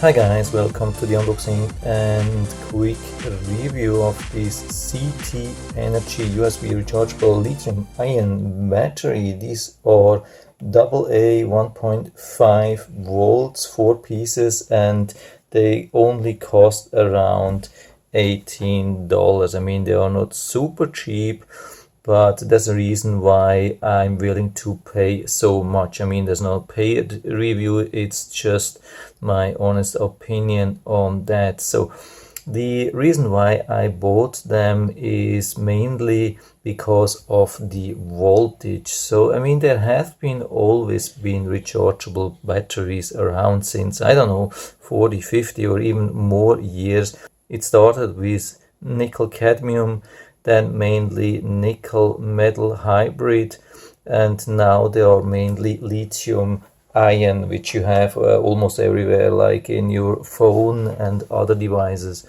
Hi guys, welcome to the unboxing and quick review of this CT Energy USB rechargeable lithium-ion battery. These are AA 1.5 volts, 4 pieces, and they only cost around $18. I mean, they are not super cheap, but there's a reason why I'm willing to pay so much. I mean, there's no paid review, it's just my honest opinion on that. So the reason why I bought them is mainly because of the voltage. So I mean, there have always been rechargeable batteries around since, I don't know, 40, 50 or even more years. It started with nickel cadmium, then mainly nickel metal hybrid, and now they are mainly lithium ion, which you have almost everywhere, like in your phone and other devices.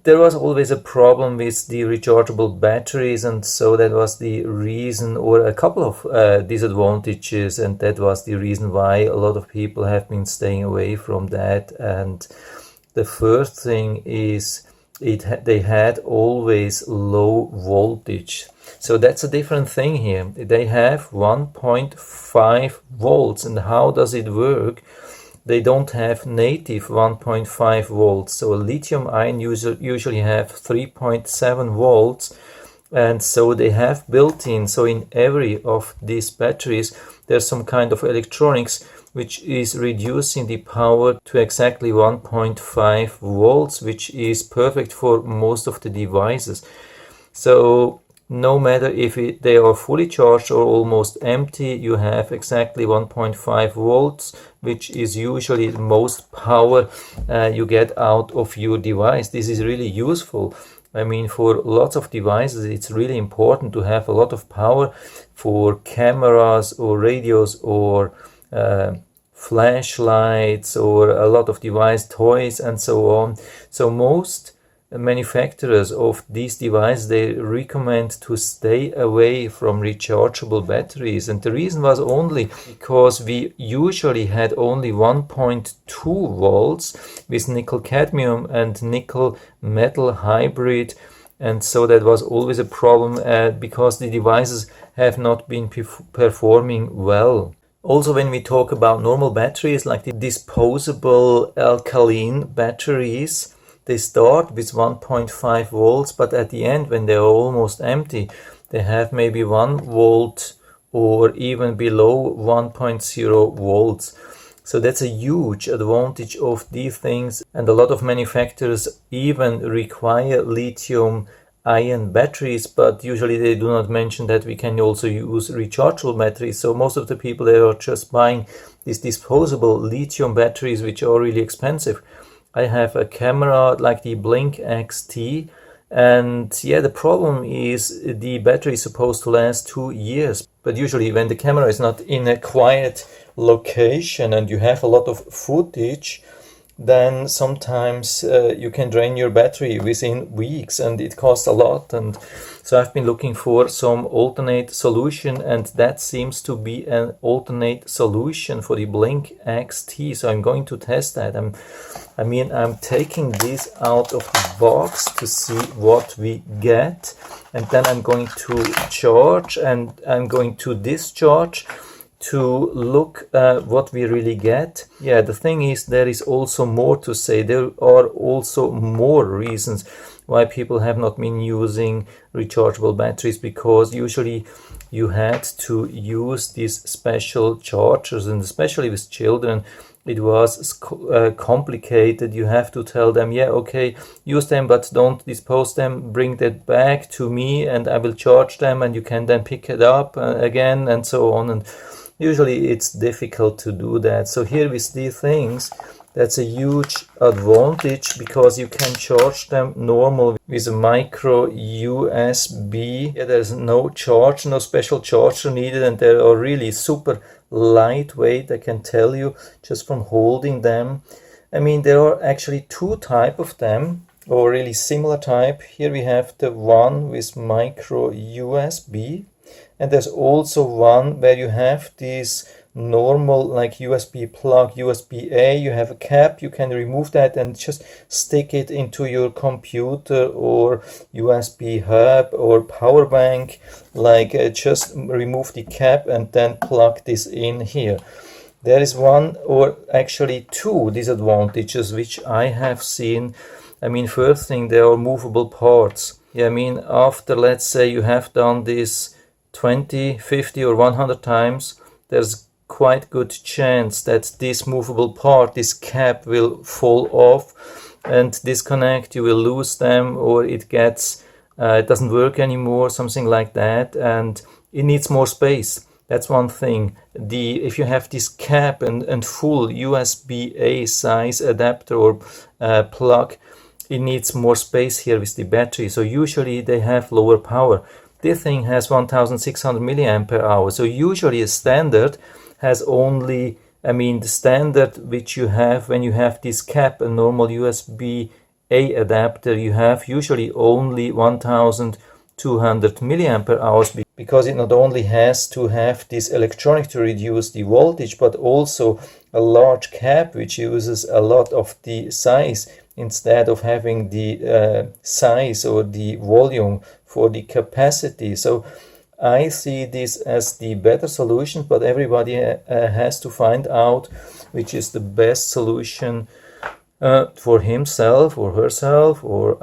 There was always a problem with the rechargeable batteries, and so that was the reason, or a couple of disadvantages, and that was the reason why a lot of people have been staying away from that. And the first thing is they had always low voltage. So that's a different thing here. They have 1.5 volts. And how does it work? They don't have native 1.5 volts. So a lithium ion usually have 3.7 volts. And so they have built-in, so in every of these batteries, there's some kind of electronics which is reducing the power to exactly 1.5 volts, which is perfect for most of the devices. So no matter if they are fully charged or almost empty, you have exactly 1.5 volts, which is usually the most power you get out of your device. This is really useful. I mean, for lots of devices, it's really important to have a lot of power for cameras or radios or flashlights or a lot of device toys and so on. So most manufacturers of these devices, they recommend to stay away from rechargeable batteries, and the reason was only because we usually had only 1.2 volts with nickel cadmium and nickel metal hybrid, and so that was always a problem because the devices have not been performing well. Also, when we talk about normal batteries like the disposable alkaline batteries, they start with 1.5 volts, but at the end, when they are almost empty, they have maybe 1 volt or even below 1.0 volts. So that's a huge advantage of these things, and a lot of manufacturers even require lithium-ion batteries, but usually they do not mention that we can also use rechargeable batteries. So most of the people, they are just buying these disposable lithium batteries, which are really expensive. I have a camera like the Blink XT, and yeah, the problem is the battery is supposed to last 2 years, but usually when the camera is not in a quiet location and you have a lot of footage, then sometimes you can drain your battery within weeks, and it costs a lot. And so I've been looking for some alternate solution, and that seems to be an alternate solution for the Blink XT. So I'm going to test that. I'm taking this out of the box to see what we get, and then I'm going to charge and I'm going to discharge to look what we really get. Yeah, the thing is, there is also more to say. There are also more reasons why people have not been using rechargeable batteries, because usually you had to use these special chargers, and especially with children, it was complicated. You have to tell them, yeah, okay, use them, but don't dispose them, bring that back to me and I will charge them, and you can then pick it up again, and so on. And usually it's difficult to do that. So here with these things, that's a huge advantage, because you can charge them normal with a micro USB. Yeah, there's no charge, no special charger needed, and they are really super lightweight, I can tell you, just from holding them. I mean, there are actually two types of them, or really similar type. Here we have the one with micro USB, and there's also one where you have this normal like USB plug, USB-A, you have a cap, you can remove that and just stick it into your computer or USB hub or power bank, like just remove the cap and then plug this in here. There is one or actually two disadvantages which I have seen. I mean, first thing, there are movable parts. Yeah, I mean, after, let's say you have done this 20, 50 or 100 times, there's quite good chance that this movable part, this cap, will fall off and disconnect. You will lose them, or it gets, it doesn't work anymore, something like that, and it needs more space. That's one thing. If you have this cap and full USB-A size adapter or plug, it needs more space here with the battery. So usually they have lower power. This thing has 1600 mAh. So usually a standard has only, I mean, the standard which you have when you have this cap, a normal USB-A adapter, you have usually only 1200 mAh, because it not only has to have this electronic to reduce the voltage, but also a large cap which uses a lot of the size instead of having the size or the volume for the capacity. So I see this as the better solution, but everybody has to find out which is the best solution for himself or herself, or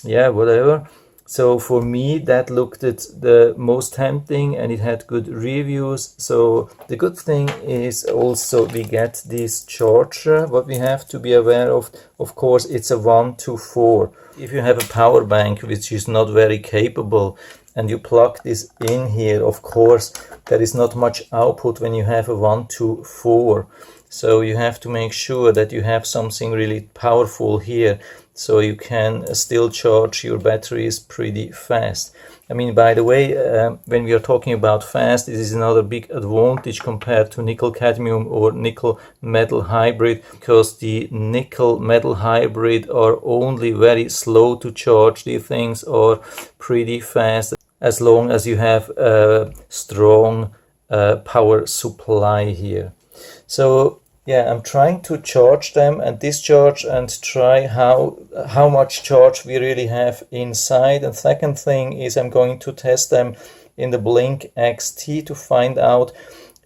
yeah, whatever. So for me, that looked at the most tempting and it had good reviews. So the good thing is also we get this charger. What we have to be aware of course, it's a 1 to 4. If you have a power bank which is not very capable and you plug this in here, of course, there is not much output when you have a 1 to 4. So you have to make sure that you have something really powerful here, so you can still charge your batteries pretty fast. I mean, by the way, when we are talking about fast, this is another big advantage compared to nickel-cadmium or nickel-metal hybrid, because the nickel-metal hybrid are only very slow to charge. These things are pretty fast as long as you have a strong power supply here. So yeah, I'm trying to charge them and discharge and try how much charge we really have inside. And second thing is I'm going to test them in the Blink XT to find out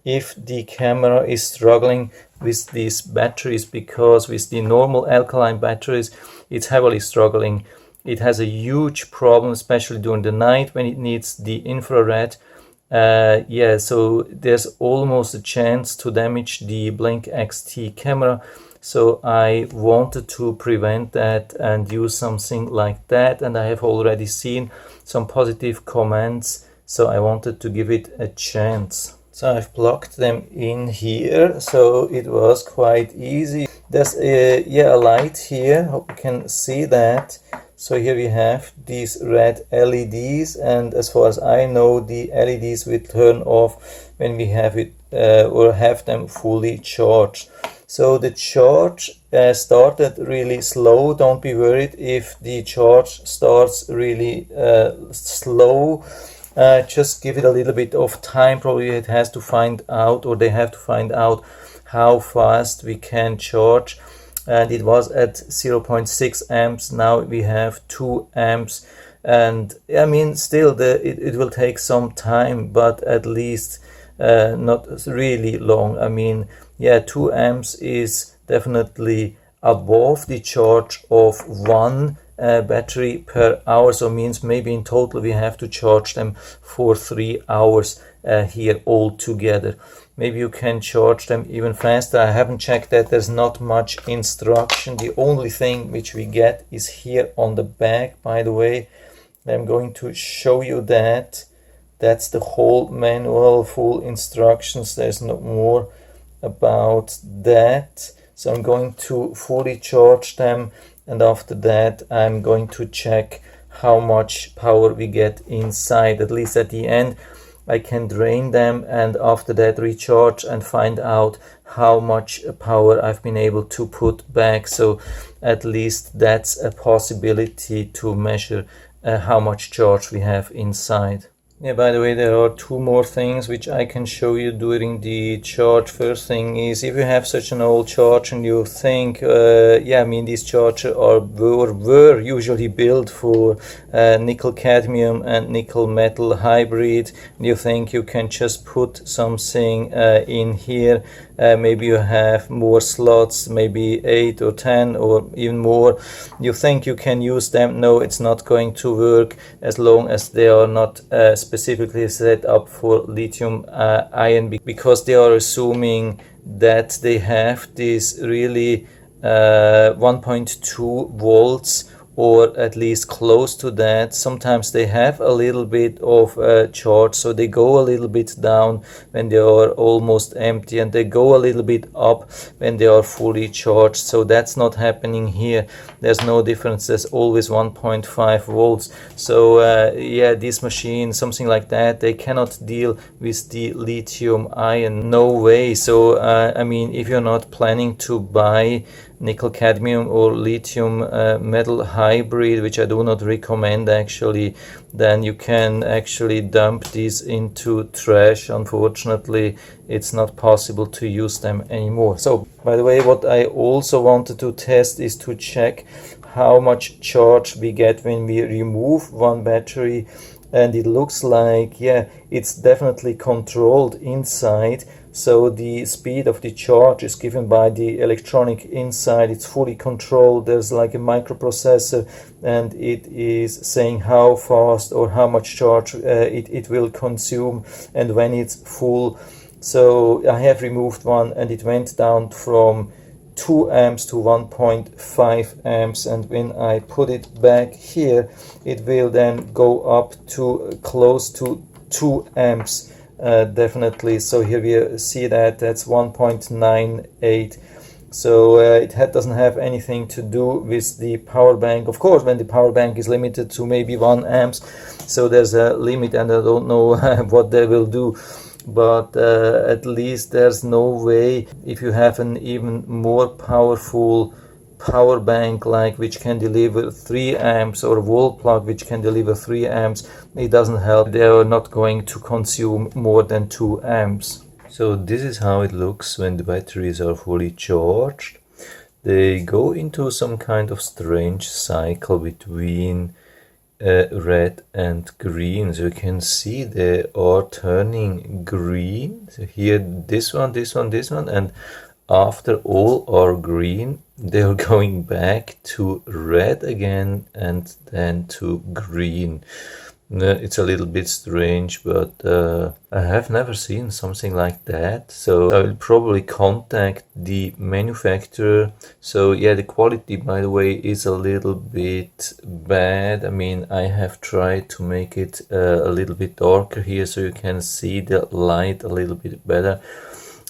if the camera is struggling with these batteries, because with the normal alkaline batteries it's heavily struggling. It has a huge problem, especially during the night when it needs the infrared. Yeah, so there's almost a chance to damage the Blink XT camera. So I wanted to prevent that and use something like that, and I have already seen some positive comments, so I wanted to give it a chance. So I've plugged them in here, so it was quite easy. There's a light here, hope you can see that. So here we have these red LEDs, and as far as I know, the LEDs will turn off when we have it or have them fully charged. So the charge started really slow. Don't be worried if the charge starts really slow. Just give it a little bit of time. Probably it has to find out, or they have to find out how fast we can charge. And it was at 0.6 amps. Now we have 2 amps, and I mean, still it will take some time, but at least not really long. I mean, yeah, 2 amps is definitely above the charge of one battery per hour. So means maybe in total we have to charge them for 3 hours here all together. Maybe you can charge them even faster. I haven't checked that. There's not much instruction. The only thing which we get is here on the back, by the way. I'm going to show you that. That's the whole manual, full instructions. There's no more about that. So I'm going to fully charge them, and after that I'm going to check how much power we get inside. At least at the end I can drain them, and after that recharge and find out how much power I've been able to put back. So at least that's a possibility to measure how much charge we have inside. Yeah, by the way, there are two more things which I can show you during the charge. First thing is, if you have such an old charge and you think, yeah, I mean, these chargers were usually built for nickel cadmium and nickel metal hybrid, and you think you can just put something in here, maybe you have more slots, maybe 8 or 10 or even more, you think you can use them. No, it's not going to work as long as they are not specifically set up for lithium ion, because they are assuming that they have this really 1.2 volts or at least close to that. Sometimes they have a little bit of charge, so they go a little bit down when they are almost empty, and they go a little bit up when they are fully charged. So that's not happening here. There's no difference. There's always 1.5 volts. So yeah, this machine, something like that, they cannot deal with the lithium ion. No way. So I mean, if you're not planning to buy nickel cadmium or lithium metal hybrid, which I do not recommend actually, then you can actually dump these into trash. Unfortunately, it's not possible to use them anymore. So by the way, what I also wanted to test is to check how much charge we get when we remove one battery, and it looks like, yeah, it's definitely controlled inside. So the speed of the charge is given by the electronic inside. It's fully controlled. There's like a microprocessor, and it is saying how fast or how much charge it will consume and when it's full. So I have removed one, and it went down from 2 amps to 1.5 amps, and when I put it back here, it will then go up to close to 2 amps. Definitely. So here we see that that's 1.98. So it doesn't have anything to do with the power bank. Of course, when the power bank is limited to maybe 1 amps, so there's a limit, and I don't know what they will do. But at least there's no way, if you have an even more powerful power bank, like which can deliver 3 amps, or a wall plug which can deliver 3 amps, it doesn't help. They are not going to consume more than 2 amps. So this is how it looks when the batteries are fully charged. They go into some kind of strange cycle between red and green. So you can see they are turning green. So here, this one, and after all are green, they are going back to red again and then to green. It's a little bit strange, but I have never seen something like that. So I will probably contact the manufacturer. So yeah, the quality, by the way, is a little bit bad. I mean, I have tried to make it a little bit darker here, so you can see the light a little bit better.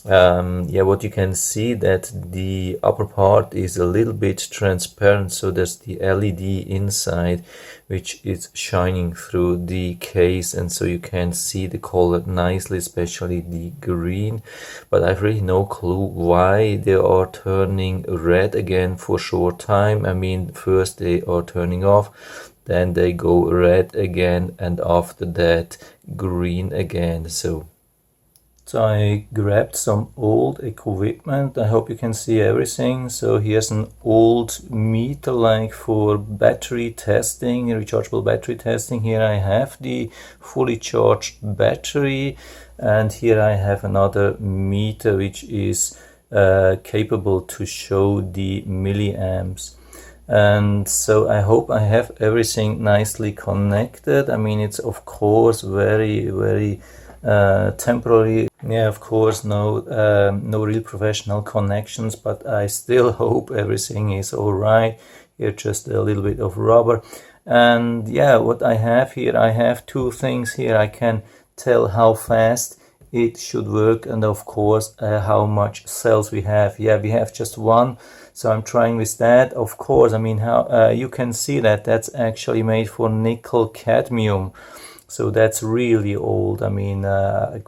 Yeah, what you can see, that the upper part is a little bit transparent, so there's the LED inside which is shining through the case, and so you can see the color nicely, especially the green. But I've really no clue why they are turning red again for a short time. I mean, first they are turning off, then they go red again, and after that green again. So I grabbed some old equipment. I hope you can see everything. So here's an old meter, like for battery testing, rechargeable battery testing. Here I have the fully charged battery, and here I have another meter which is capable to show the milliamps. And so I hope I have everything nicely connected. I mean, it's of course very temporary. Yeah, of course, no real professional connections, but I still hope everything is all right. Here just a little bit of rubber. And yeah, what I have here, I have two things here. I can tell how fast it should work, and of course how much cells we have. Yeah, we have just one, so I'm trying with that. Of course, I mean, how you can see that that's actually made for nickel cadmium. So that's really old. I mean,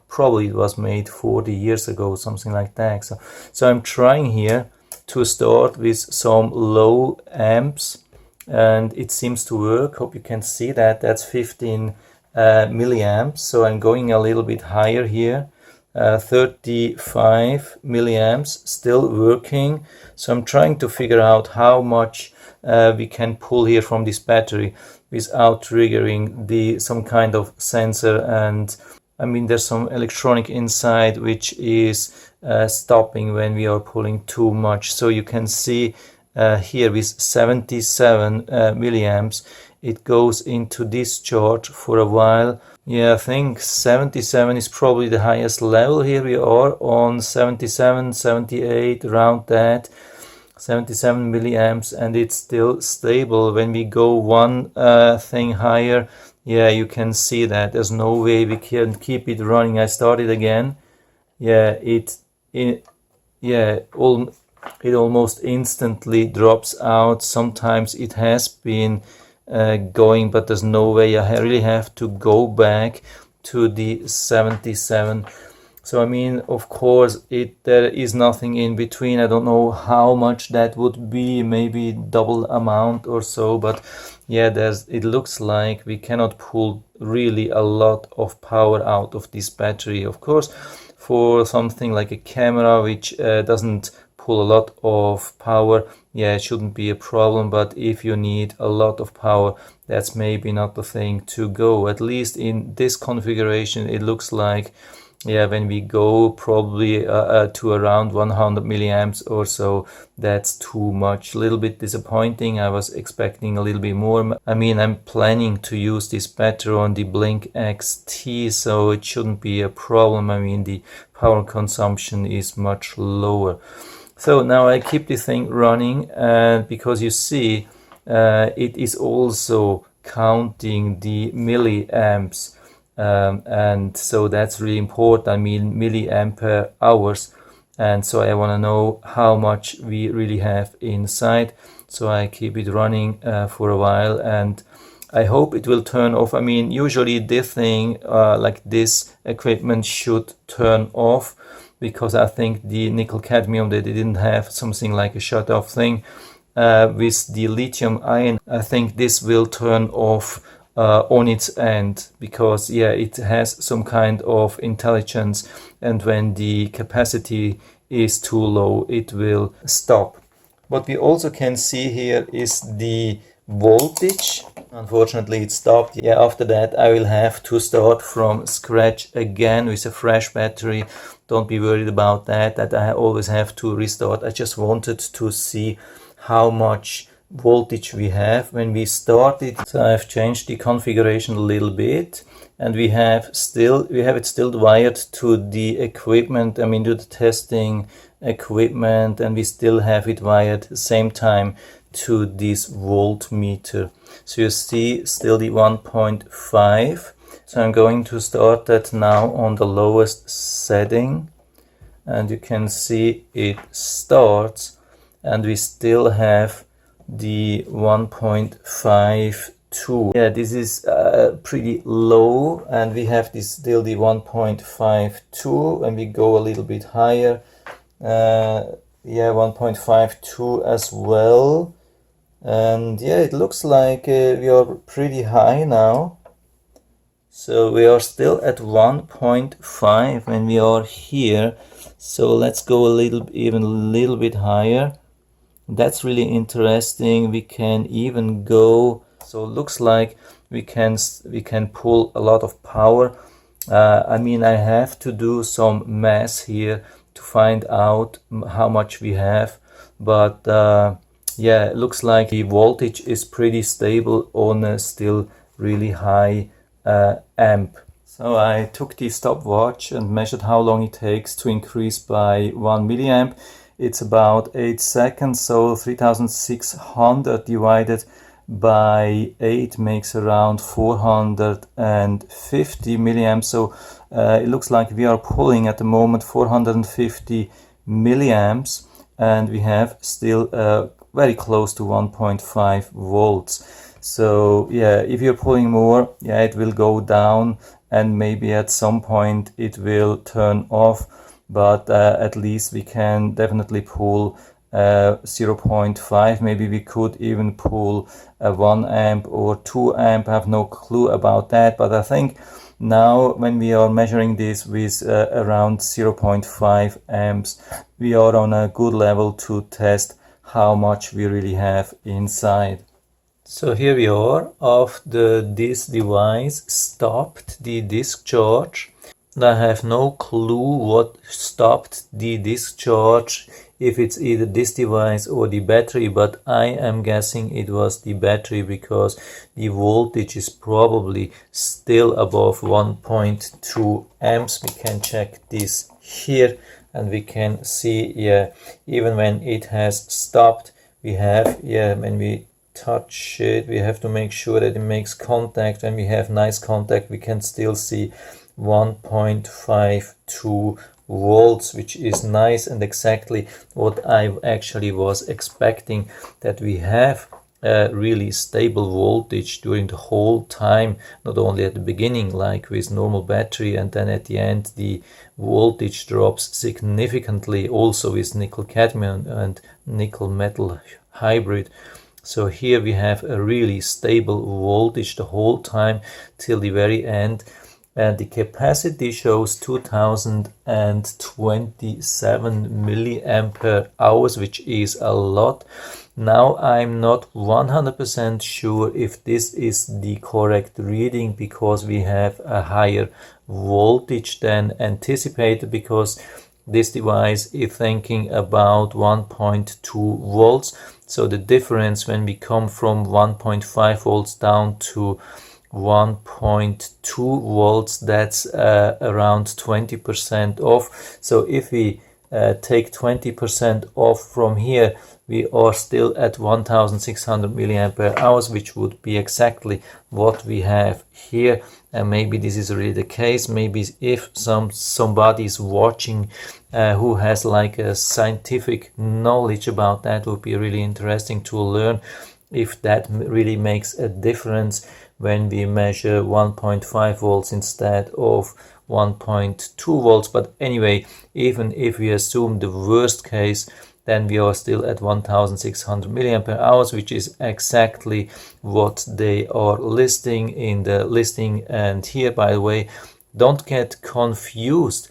probably it was made 40 years ago, something like that. So I'm trying here to start with some low amps, and it seems to work. Hope you can see that. That's 15 milliamps. So I'm going a little bit higher here. 35 milliamps, still working. So I'm trying to figure out how much we can pull here from this battery without triggering some kind of sensor. And I mean, there's some electronic inside which is stopping when we are pulling too much. So you can see here with 77 milliamps, it goes into discharge for a while. Yeah, I think 77 is probably the highest level. Here we are on 77, 78, around that. 77 milliamps, and it's still stable. When we go one thing higher, yeah, you can see that there's no way we can keep it running. I started again. Yeah, it almost instantly drops out. Sometimes it has been going, but there's no way. I really have to go back to the 77. So I mean, of course, there is nothing in between. I don't know how much that would be, maybe double amount or so, but yeah, it looks like we cannot pull really a lot of power out of this battery. Of course, for something like a camera which doesn't pull a lot of power, yeah, it shouldn't be a problem. But if you need a lot of power, that's maybe not the thing to go. At least in this configuration, it looks like, yeah, when we go probably to around 100 milliamps or so, that's too much. A little bit disappointing. I was expecting a little bit more. I mean, I'm planning to use this battery on the Blink XT, so it shouldn't be a problem. I mean, the power consumption is much lower. So now I keep the thing running, and because you see, it is also counting the milliamps. And so that's really important. I mean, milliampere hours, and so I want to know how much we really have inside. So I keep it running for a while, and I hope it will turn off. I mean, usually this thing like this equipment should turn off, because I think the nickel cadmium, they didn't have something like a shut off thing. With the lithium ion, I think this will turn off on its end, because yeah, it has some kind of intelligence, and when the capacity is too low, it will stop. What we also can see here is the voltage. Unfortunately, it stopped. Yeah, after that I will have to start from scratch again with a fresh battery. Don't be worried about that I always have to restart. I just wanted to see how much voltage we have when we started. So I've changed the configuration a little bit, and we have it still wired to the equipment, I mean to the testing equipment, and we still have it wired at the same time to this voltmeter. So you see still the 1.5. So I'm going to start that now on the lowest setting, and you can see it starts, and we still have the 1.52. Yeah, this is pretty low, and we have still the 1.52, and we go a little bit higher. Yeah, 1.52 as well, and yeah, it looks like we are pretty high now. So we are still at 1.5 when we are here. So let's go even a little bit higher. That's really interesting. We can even go, so it looks like we can pull a lot of power. I mean, I have to do some math here to find out how much we have, but yeah, it looks like the voltage is pretty stable on a still really high amp. So I took the stopwatch and measured how long it takes to increase by 1 milliamp. It's about 8 seconds, so 3600 divided by 8 makes around 450 milliamps. So it looks like we are pulling at the moment 450 milliamps, and we have still very close to 1.5 volts. So yeah, if you're pulling more, yeah, it will go down, and maybe at some point it will turn off. But at least we can definitely pull 0.5, maybe we could even pull a 1 amp or 2 amp. I have no clue about that, but I think now when we are measuring this with around 0.5 amps, we are on a good level to test how much we really have inside. So here we are after this device stopped the discharge. I have no clue what stopped the discharge, if it's either this device or the battery, but I am guessing it was the battery because the voltage is probably still above 1.2 amps. We can check this here and we can see, yeah, even when it has stopped, we have, yeah, when we touch it, we have to make sure that it makes contact. When we have nice contact, we can still see 1.52 volts, which is nice and exactly what I actually was expecting, that we have a really stable voltage during the whole time, not only at the beginning like with normal battery, and then at the end the voltage drops significantly, also with nickel cadmium and nickel metal hybrid. So here we have a really stable voltage the whole time till the very end. And the capacity shows 2027 milliampere hours, which is a lot. Now I'm not 100% sure if this is the correct reading, because we have a higher voltage than anticipated, because this device is thinking about 1.2 volts. So the difference when we come from 1.5 volts down to 1.2 volts, that's around 20% off. So if we take 20% off from here, we are still at 1600 milliampere hours, which would be exactly what we have here. And maybe this is really the case. Maybe if somebody is watching who has like a scientific knowledge about that, would be really interesting to learn if that really makes a difference when we measure 1.5 volts instead of 1.2 volts. But anyway, even if we assume the worst case, then we are still at 1600 milliampere hours, which is exactly what they are listing in the listing. And here, by the way, don't get confused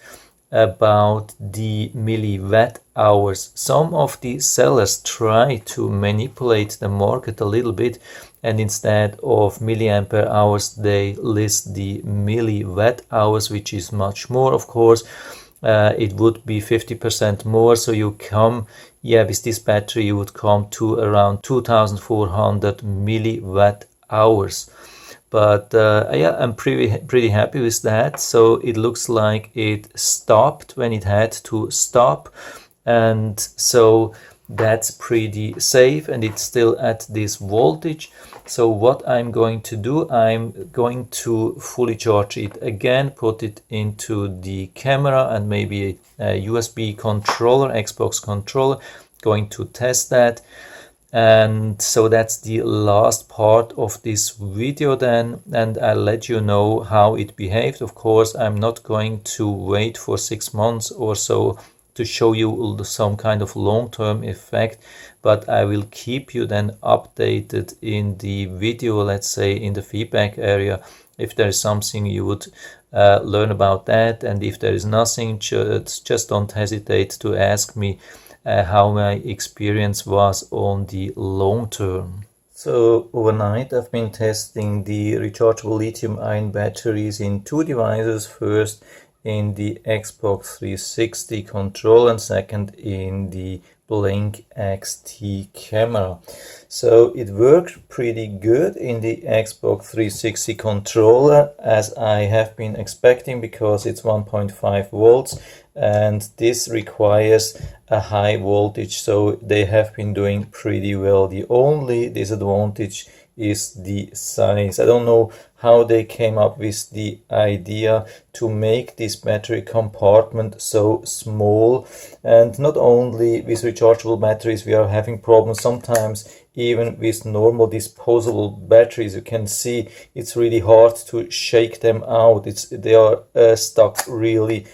about the milliwatt hours. Some of the sellers try to manipulate the market a little bit, and instead of milliampere hours, they list the milliwatt hours, which is much more, of course. It would be 50% more, so you come, yeah, with this battery you would come to around 2400 milliwatt hours. But yeah, I'm pretty happy with that. So it looks like it stopped when it had to stop, and so that's pretty safe, and it's still at this voltage. So what I'm going to do, I'm going to fully charge it again, put it into the camera and maybe a USB controller, Xbox controller, going to test that. And so that's the last part of this video then, and I'll let you know how it behaved. Of course, I'm not going to wait for 6 months or so to show you some kind of long-term effect, but I will keep you then updated in the video, let's say in the feedback area, if there is something you would learn about that. And if there is nothing, just don't hesitate to ask me how my experience was on the long term. So overnight I've been testing the rechargeable lithium-ion batteries in 2 devices. First in the Xbox 360 controller, and second in the Blink XT camera. So it worked pretty good in the Xbox 360 controller, as I have been expecting, because it's 1.5 volts and this requires a high voltage, so they have been doing pretty well. The only disadvantage is the size. I don't know how they came up with the idea to make this battery compartment so small. And not only with rechargeable batteries we are having problems, sometimes even with normal disposable batteries. You can see it's really hard to shake them out. They are stuck really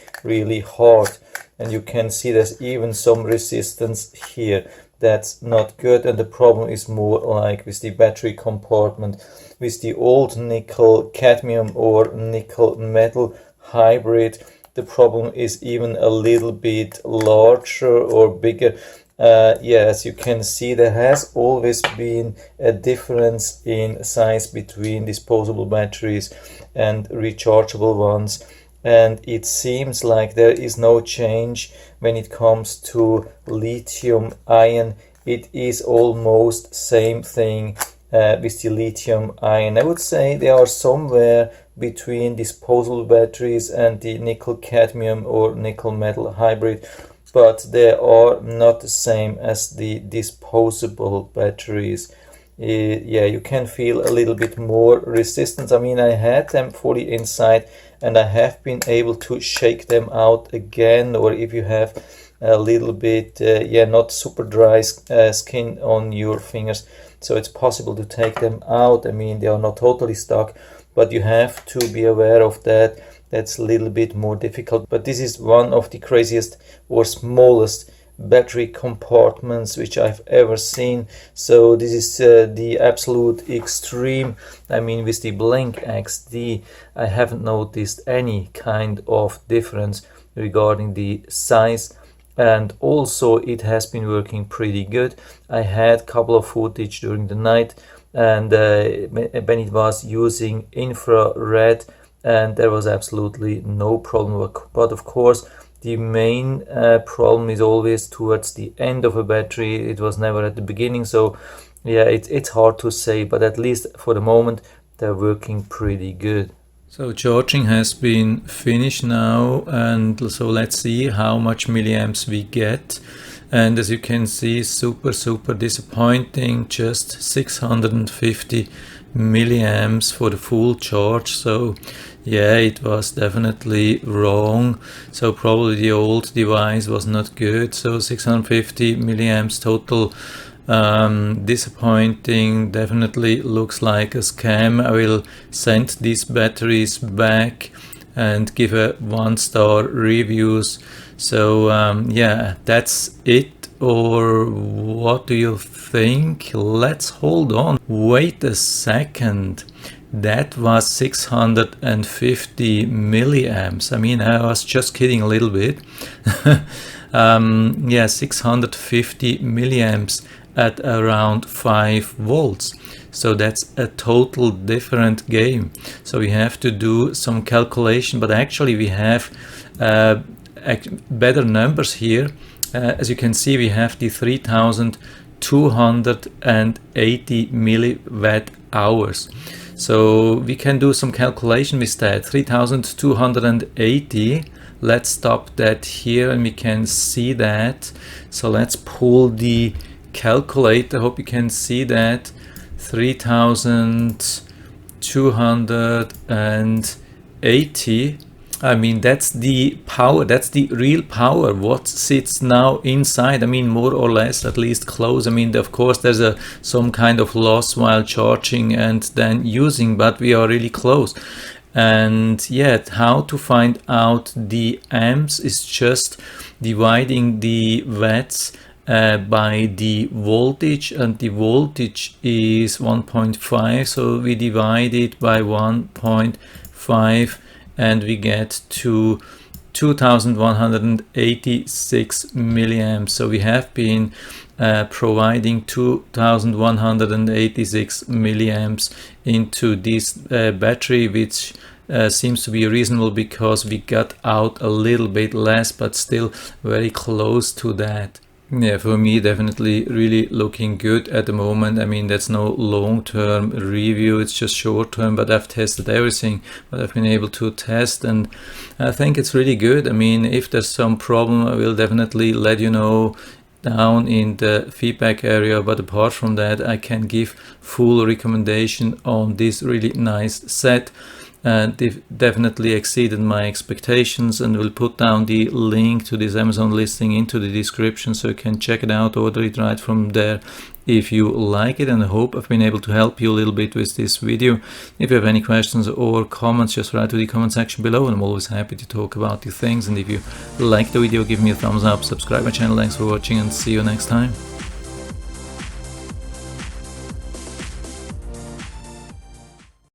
hard. and you can see there's even some resistance here. That's not good, and the problem is more like with the battery compartment. With the old nickel cadmium or nickel metal hybrid, the problem is even a little bit larger or bigger. Yeah, as you can see, there has always been a difference in size between disposable batteries and rechargeable ones, and it seems like there is no change when it comes to lithium ion. It is almost same thing with the lithium ion. I would say they are somewhere between disposable batteries and the nickel cadmium or nickel metal hybrid, but they are not the same as the disposable batteries. Yeah, you can feel a little bit more resistance. I mean, I had them fully inside and I have been able to shake them out again, or if you have a little bit yeah, not super dry skin on your fingers, so it's possible to take them out. I mean, they are not totally stuck, but you have to be aware of that. That's a little bit more difficult, but this is one of the craziest or smallest battery compartments which I've ever seen. So this is the absolute extreme. I mean, with the Blink XD, I haven't noticed any kind of difference regarding the size, and also it has been working pretty good. I had a couple of footage during the night, and when it was using infrared, and there was absolutely no problem. But of course, the main problem is always towards the end of a battery. It was never at the beginning. So yeah, it's hard to say, but at least for the moment, they're working pretty good. So charging has been finished now, and so let's see how much milliamps we get. And as you can see, super disappointing, just 650 milliamps for the full charge. So yeah, it was definitely wrong. So probably the old device was not good. So 650 milliamps total. Disappointing, definitely looks like a scam. I will send these batteries back and give a 1-star reviews. So yeah, that's it, or what do you think? Let's hold on, wait a second. That was 650 milliamps. I mean, I was just kidding a little bit. Yeah, 650 milliamps at around 5 volts. So that's a total different game. So we have to do some calculation, but actually we have better numbers here. As you can see, we have the 3280 milliwatt hours. So we can do some calculation with that. 3280. Let's stop that here and we can see that. So let's pull the calculator. Hope you can see that. 3280. I mean, that's the power, that's the real power, what sits now inside. I mean, more or less, at least close. I mean, of course, there's some kind of loss while charging and then using, but we are really close. And yet, how to find out the amps is just dividing the watts by the voltage, and the voltage is 1.5, so we divide it by 1.5 and we get to 2186 milliamps. So we have been providing 2186 milliamps into this battery, which seems to be reasonable because we got out a little bit less, but still very close to that. Yeah, for me, definitely really looking good at the moment. I mean, that's no long-term review, it's just short-term, but I've tested everything what I've been able to test, and I think it's really good. I mean, if there's some problem, I will definitely let you know down in the feedback area, but apart from that, I can give full recommendation on this really nice set. and they definitely exceeded my expectations, and will put down the link to this Amazon listing into the description so you can check it out, order it right from there if you like it. And I hope I've been able to help you a little bit with this video. If you have any questions or comments, just write to the comment section below, and I'm always happy to talk about these things. And if you like the video, give me a thumbs up, subscribe my channel. Thanks for watching, and see you next time.